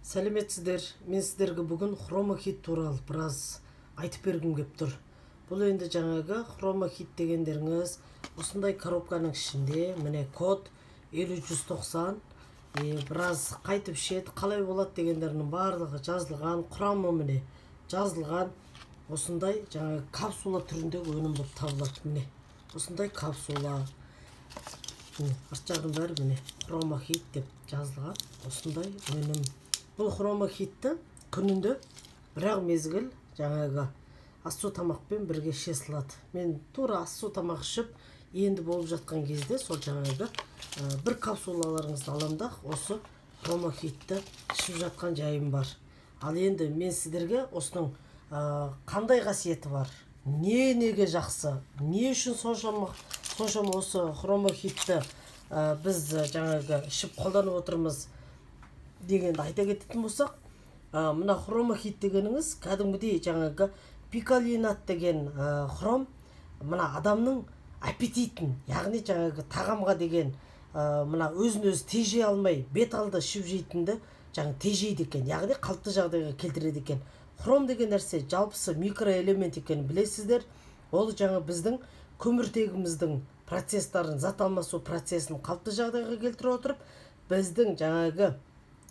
Сәлеметсіздер, мен сіздерге бүгін хромохит туралы біраз айтып бергім кеп тұр. Бұл енді жаңағы хромохит дегендеріңіз осындай коробканың ішінде, міне код 50-190, біраз қайтып ішеді, қалай болады дегендерінің барлығы жазылған, құрамы міне жазылған. Осындай жаңағы капсула түріндегі өнім болып табылады. Міне осындай капсула. Арт жағының бәрі міне хромохит деп жазылған. Осындай өнім. Бұл хромохитті күнінде бірақ мезгіл жаңағы ас-су тамақпен бірге іше салады. Мен тура ас-су тамақ ішіп, енді болып жатқан кезде сол жаңағы бір капсулаларыңызды аламда осы хромохитті ішіп жатқан жайым бар. Ал енді мен сіздерге осының қандай қасиеті бар, неге жақсы, не үшін соншама осы хромохитті біз жаңағы ішіп қолданып отырмыз дегенді айта кететін болсақ, мына хромохит дегеніңіз кәдімгідей жаңағы пикалинат деген хром мына адамның аппетитін, яғни жаңағы тағамға деген мына өзін-өзі тежей алмай бет алды ішіп жейтінді жаңағы тежейді екен, яғни қалыпты жағдайға келтіреді екен. Хром деген нәрсе жалпысы микроэлемент екенін білесіздер. Ол жаңа біздің көміртегіміздің процесстарын, зат алмасу процесін қалыпты жағдайға келтіре отырып, біздің жаңағы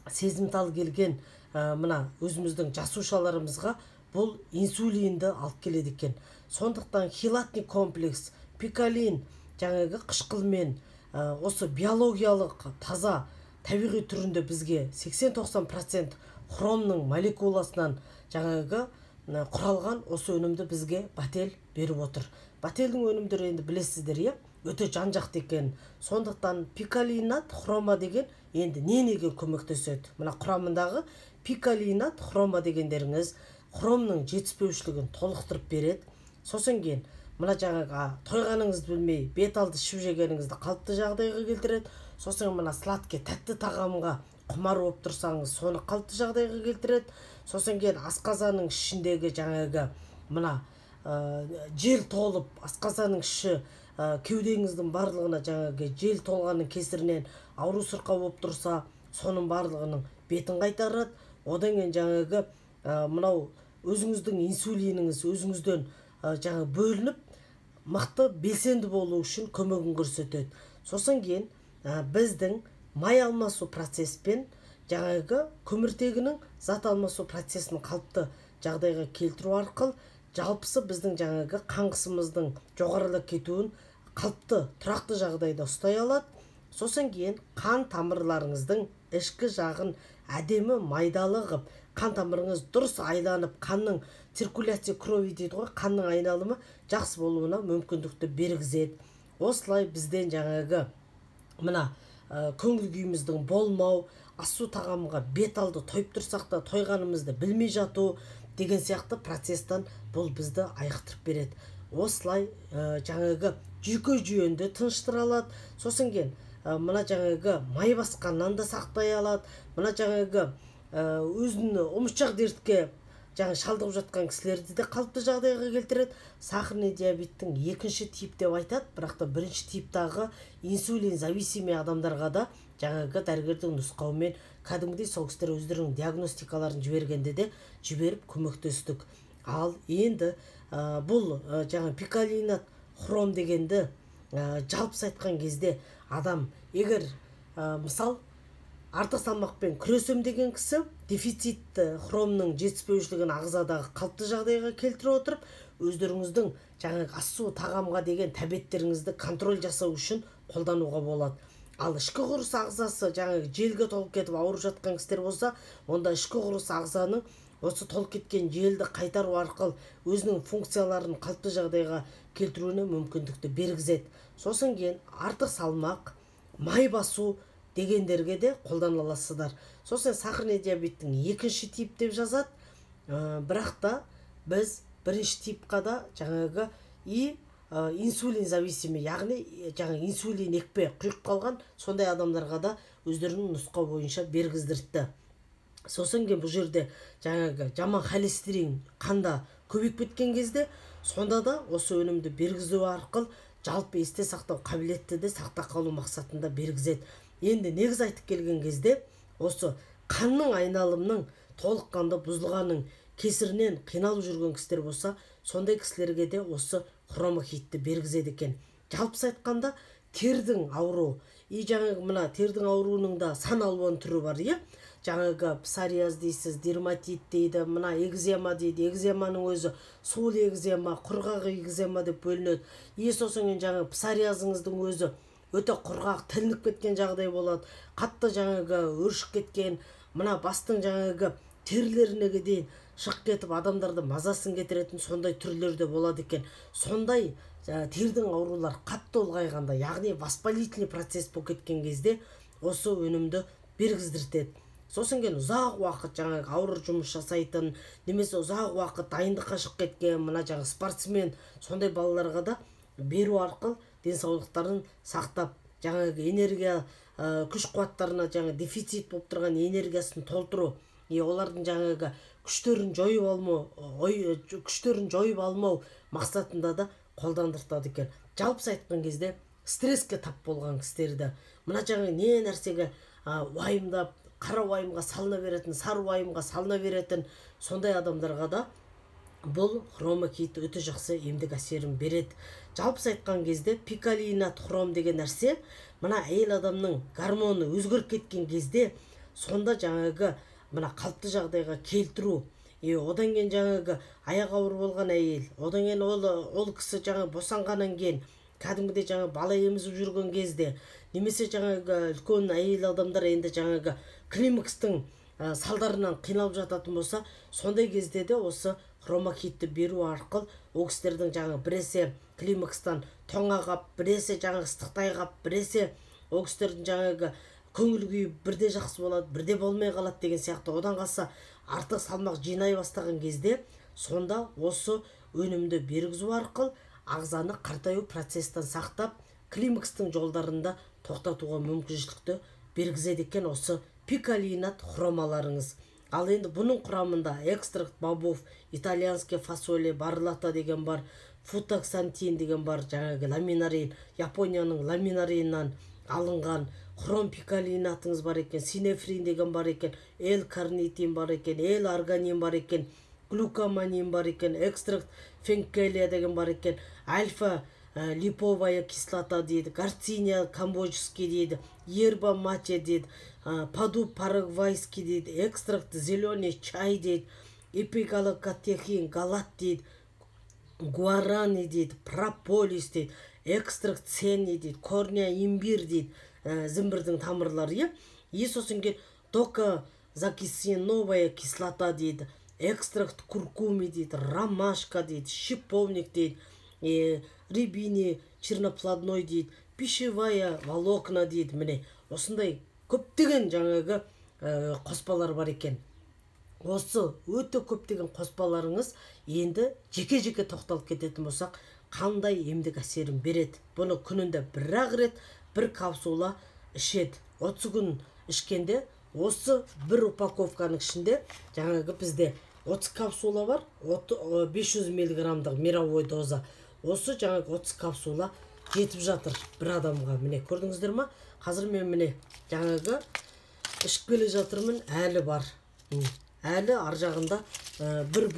сезімтал келген мына өзіміздің жасушаларымызға бұл инсулинді алып келеді екен. Сондықтан хилатный комплекс, пикалин жаңағы қышқылмен осы биологиялық таза табиғи түрінде бізге 80-90% хромның молекуласынан жаңағы құралған осы өнімді бізге Battelle беріп отыр. Battelle-дің өнімдері енді білесіздер, өте жан-жақты екен. Сондықтан пикалинат хрома деген енді неге көмектеседі? Мына құрамындағы пикалинат хрома дегендеріңіз хромның жетіспеушілігін толықтырып береді. Сосын кейін мына жаңағы тойғаныңызды білмей бет алды ішіп жегеніңізді қалыпты жағдайға келтіреді. Сосын мына сладкий тәтті тағамға құмар болып тұрсаңыз, соны қалыпты жағдайға келтіреді. Сосын кейін асқазанның ішіндегі жаңағы мына жел толып, асқазанның іші кеудеңіздің барлығына жаңағы жел толғанның кесірінен ауру сырқау болып тұрса, соның барлығының бетін қайтарады. Одан кейін жаңағы мынау өзіңіздің инсулиніңіз өзіңізден жаңағы бөлініп, мықты белсенді болу үшін көмегін көрсетеді. Сосын кейін біздің май алмасу процеспен жаңағы көміртегінің зат алмасу процесін қалыпты жағдайға келтіру арқылы жалпысы біздің жаңағы қан қысымымыздың жоғарылап кетуін қалыпты тұрақты жағдайда ұстай алады. Сосын кейін қан тамырларыңыздың ішкі жағын әдемі майдалы қып, қан тамырыңыз дұрыс айланып, қанның циркуляция крови дейді ғой, қанның айналымы жақсы болуына мүмкіндікті бергізеді. Осылай бізден жаңағы мына көңіл күйіміздің болмау, ас-су тағамға бет алды тойып тұрсақ та тойғанымызды білмей жату деген сияқты процесстен бұл бізді айықтырып береді. Осылай жаңағы жүйке жүйенді тыныштыра алады. Сосын кейін мына жаңағы май басқаннан да сақтай алады. Мына жаңағы өзін ұмытшақ дертке жаңағы шалдығып жатқан кісілерді де қалыпты жағдайға келтіреді. Сахарный диабеттің екінші тип деп айтады, бірақ та бірінші типтағы инсулин зависимый адамдарға да жаңағы дәрігердің нұсқауымен кәдімгідей сол кісілер өздерінің диагностикаларын жібергенде де жіберіп көмектестік. Ал енді бұл жаңа пикалинат хром дегенді жалпы айтқан кезде адам егер мысал артық салмақпен күресем деген кісі дефицитті хромның жетіспеушілігін ағзадағы қалыпты жағдайға келтіре отырып, өздеріңіздің жаңағы ас-су тағамға деген тәбеттеріңізді контроль жасау үшін қолдануға болады. Ал ішкі құрыс ағзасы жаңағы желге толып кетіп ауырып жатқан кісілер болса, онда ішкі құрыс ағзаның осы толып кеткен желді қайтару арқылы өзінің функцияларын қалыпты жағдайға келтіруіне мүмкіндікті бергізеді. Сосын кейін артық салмақ, май басу дегендерге де қолдана аласыздар. Сосын сахарный диабеттің екінші тип деп жазады, бірақ та біз бірінші типқа да жаңағы инсулин зависимый, яғни жаңағы инсулин екпе құйып қалған сондай адамдарға да өздерінің нұсқау бойынша бергіздірді. Сосын кейін бұл жерде жаңағы жаман холестерин қанда көбейіп кеткен кезде, сонда да осы өнімді бергізу арқылы жалпы есте сақтау қабілетті де сақтап қалу мақсатында бергізеді. Енді негіз айтып келген кезде осы канның айналымның толыққанды бұзылғанның кесірінен қиналып жүрген кісілер болса, сондай кісілерге де осы хромохидті бергізеді екен. Жалпысы айтқанда тердің ауру, жаңағы мына тердің ауруының да сан алуан түрі бар, жаңағы псориаз дейсіз, дерматит дейді, мына экзема дейді. Экземаның өзі сол экзема, құрғақ экзема деп бөлінеді. Сосын жаңағы псориазыңыздың өзі өте құрғақ, тілініп кеткен жағдай болады. Қатты жаңағы өршіп кеткен, мына бастың жаңағы терлеріне дейін шығып кетіп адамдарды мазасын кетіретін сондай түрлерде болады екен. Сондай тердің аурулар қатты ұлғайғанда, яғни воспалительный процесс болып кеткен кезде осы өнімді бергіздіртеді. Сосын ұзақ уақыт жаңағы ауыр жұмыс жасайтын, немесе ұзақ уақыт дайындыққа шығып кеткен мына жаңағы спортсмен, сондай балаларға да беру арқылы денсаулықтарын сақтап, жаңағы энергия күш қуаттарына жаңағы дефицит болып тұрған энергиясын толтыру, олардың жаңағы күштерін жойып алмау мақсатында да қолдандыртады екен. Жалпысы айтқан кезде стресске тап болған кісілерді, мына жаңағы не нәрсеге уайымдап, қара уайымға салына беретін, сары уайымға салына беретін сондай адамдарға да бұл хромохид өте жақсы емдік әсерін береді. Жалпысы айтқан кезде пикалинат хром деген нәрсе, мына әйел адамның гормоны өзгеріп кеткен кезде, сонда жаңағы мына қалыпты жағдайға келтіру, одан кейін жаңағы аяқ ауыр болған әйел, одан кейін ол кісі жаңағы босанғаннан кейін кәдімгідей жаңағы бала емізіп жүрген кезде, немесе жаңағы үлкен әйел адамдар енді жаңағы климакстың салдарынан қиналып жататын болса, сондай кезде де осы хромохидті беру арқылы ол кісілердің жаңағы біресе климакстан тоңағап, біресе жаңағы ыстықтай біресе ол кісілердің жаңағы көңіл күйі бірде жақсы болады, бірде болмай қалады деген сияқты. Одан қалса артық салмақ жинай бастаған кезде, сонда осы өнімді бергізу арқылы ағзаны қартаю процестен сақтап, климакстың жолдарында тоқтатуға мүмкіншілікті бергізеді екен осы пикалинат хромаларыңыз. Ал енді бұның құрамында экстракт бобов, итальянский фасоли, барлата деген бар, футоксантин деген бар, жаңағы ламинарин, Японияның ламинариннан алынған хром пикалинатыңыз бар екен, синефрин деген бар екен, L-карнитин бар екен, L-арганин бар екен, глюкоманин бар екен, экстракт фенкелия деген бар екен, альфа липовая кислота дейді, гарциния камбоджский дейді, ерба мате дейді, паду парагвайский дейді, экстракт зеленый чай дейді, эпигалокатехин галат дейді, гуарани дейді, прополис дейді, экстракт сени дейді, корня имбир дейді, зімбірдің тамырлары, сосын докозакисиновая кислота дейді, экстракт куркуми дейді, ромашка дейді, шиповник дейді, рябине черноплодной дейді, пищевая волокна дейді. Міне осындай көптеген жаңағы қоспалар бар екен. Осы өте көптеген қоспаларыңыз енді жеке-жеке тоқталып кететін болсақ, қандай емдік әсерін береді? Бұны күнінде бір-ақ рет бір капсула ішеді. 30 күн ішкенде осы бір упаковканың ішінде жаңағы бізде 30 капсула бар, 500 миллиграммдық мировой доза. Осы жаңағы 30 капсула жетіп жатыр бір адамға. Міне көрдіңіздер ма? Қазір мен міне жаңағы ішіп келе жатырмын, әлі бар. Әлі ар жағында 2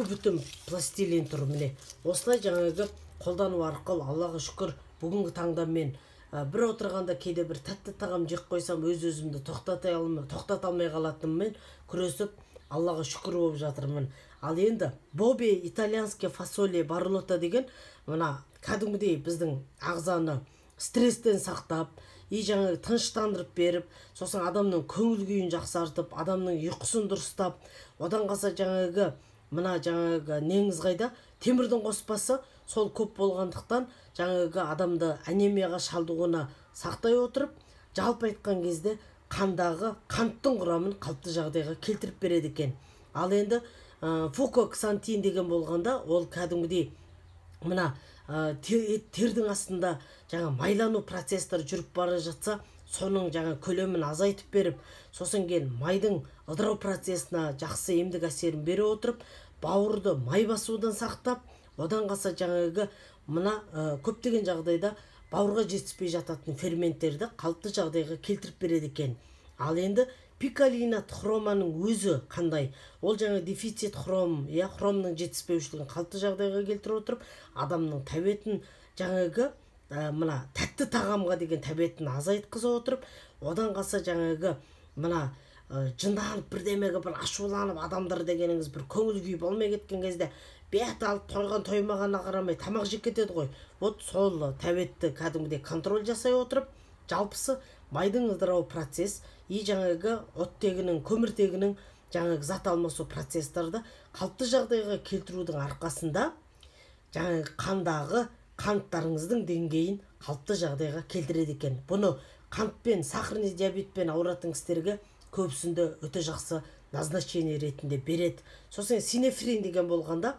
бүтін пластилин тұр. Міне осылай жаңағы қолдану арқылы Аллаға шүкір бүгінгі таңда мен бір отырғанда кейде бір тәтті тағам жеп қойсам өз-өзімді тоқтата алмай қалатыныммен күресіп Аллаға шүкір болып жатырмын. Ал енді бобе итальянский фасоли барлота деген мына кәдімгідей біздің ағзаны стресстен сақтап, жаңағы тыныштандырып беріп, сосын адамның көңіл күйін жақсартып, адамның ұйқысын дұрыстап, одан қалса жаңағы мына жаңағы неңіз қайда? Темірдің қоспасы сол көп болғандықтан жаңағы адамды анемияға шалдығуына сақтай отырып, жалпы айтқан кезде қандағы қанттың құрамын қалыпты жағдайға келтіріп береді екен. Ал енді фукоксантин деген болғанда, ол кәдімгідей мына тердің астында жаңа майлану процестері жүріп бара жатса, соның жаңа көлемін азайтып беріп, сосын кейін майдың ыдырау процесіне жақсы емдік әсерін бере отырып, бауырды май басудан сақтап, одан қалса жаңағы мына көптеген жағдайда бауырға жетіспей жататын ферменттерді қалыпты жағдайға келтіріп береді екен. Ал енді пикалинат хроманың өзі қандай? Ол жаңа дефицит хром, хромның жетіспеушілігін қалыпты жағдайға келтіре отырып, адамның тәбетін жаңағы мына тәтті тағамға деген тәбетін азайтқыза отырып, одан қалса жаңағы мына жынданып бірдемеге бір ашуланып адамдар дегеніңіз бір көңіл күй болмай кеткен кезде бет алып тойған тоймағанына қарамай тамақ жеп кетеді ғой. Вот сол тәбетті кәдімгідей контроль жасай отырып, жалпысы майдың ыдырау процесс жаңағы оттегінің, көміртегінің жаңағы зат алмасу процесстарды қалыпты жағдайға келтірудің арқасында жаңағы қандағы қанттарыңыздың деңгейін қалыпты жағдайға келтіреді екен. Бұны қантпен, сахарный диабетпен ауыратын кісілерге көбісінде өте жақсы назначение ретінде береді. Сосын синефрин деген болғанда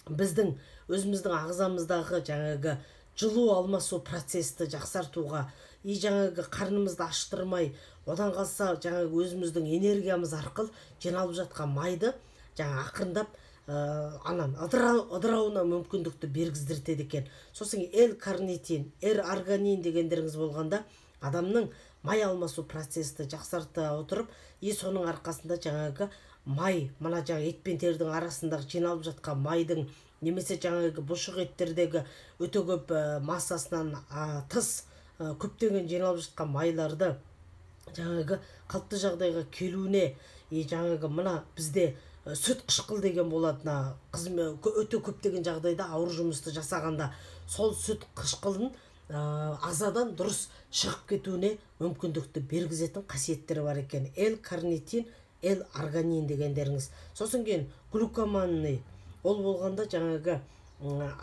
біздің өзіміздің ағзамыздағы жаңағы жылу алмасу процесті жақсартуға, жаңағы қарнымызды аштырмай, одан қалса жаңағы өзіміздің энергиямыз арқылы жиналып жатқан майды жаңа ақырындап ыдырауына мүмкіндікті бергіздіртеді екен. Сосын L-карнитин, R-арганин дегендеріңіз болғанда адамның май алмасу процесті жақсарта отырып, соның арқасында жаңағы май, мына жаңа ет пен тердің арасындағы жиналып жатқан майдың немесе жаңағы бұшық еттердегі өте көп массасынан тыс көптеген жиналып жатқан майларды жаңағы қалыпты жағдайға келуіне, жаңағы мына бізде сүт қышқыл деген болады, өте көптеген жағдайда ауыр жұмысты жасағанда сол сүт қышқылын ағзадан дұрыс шығып кетуіне мүмкіндікті бергізетін қасиеттері бар екен. L-карнитин, L-арганин дегендеріңіз. Сосын кейін глюкоманный, ол болғанда жаңағы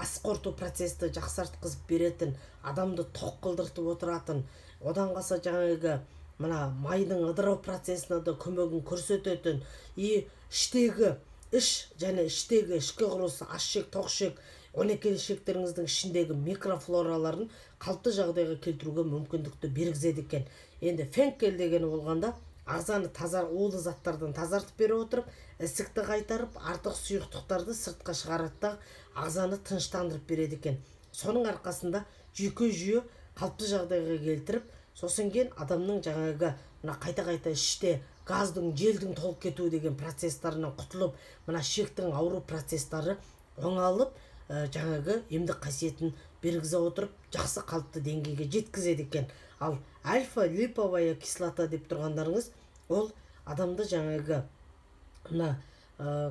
ас қорыту процесті жақсартқызып беретін, адамды тоқ қылдыртып отыратын, одан қалса жаңағы мына майдың ыдырау процесіне де көмегін көрсететін, іштегі іш және іштегі ішкі құрылысы, асшек, тоқшек, 12 ішектеріңіздің ішіндегі микрофлораларын қалыпты жағдайға келтіруге мүмкіндікті бергізеді екен. Енді фенкель дегені болғанда ағзаны улы заттардан тазартып бере отырып, ісікті қайтарып, артық сұйықтықтарды сыртқа шығарады, ағзаны тыныштандырып береді екен. Соның арқасында жүйке жүйе қалыпты жағдайға келтіріп, сосын кейін адамның жаңағы қайта-қайта іште газдың, желдің толып кетуі деген процесстарынан құтылып, мына ішектің ауру процесстары оңалып, жаңағы емдік қасиетін бергізе отырып, жақсы қалыпты деңгейге жеткізеді екен. Ал альфа-липовая кислота деп тұрғандарыңыз, ол адамды жаңағы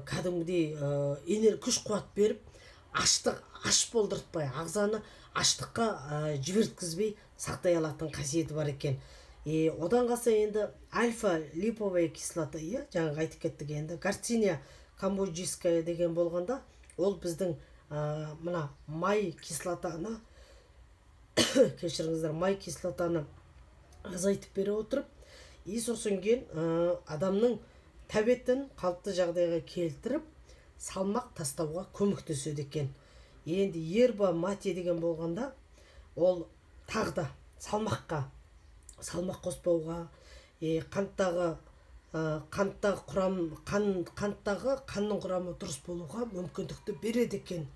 кәдімгідей күш қуат беріп, аш болдыртпай, ағзаны аштыққа жіберткізбей сақтай алатын қасиеті бар екен. Одан қалса енді альфа-липовая кислота, жаңағы айтып кеттік енді, гарциния камбоджийская деген болғанда, ол біздің мына май кислотаны, кешіріңіздер, май кислотаны азайтып бере отырып, сосын кейін адамның тәбетін қалыпты жағдайға келтіріп, салмақ тастауға көмектеседі екен. Енді ерба мате деген болғанда, ол тағда салмақ қоспауға, қанттағы қанның құрамы дұрыс болуға мүмкіндікті береді екен.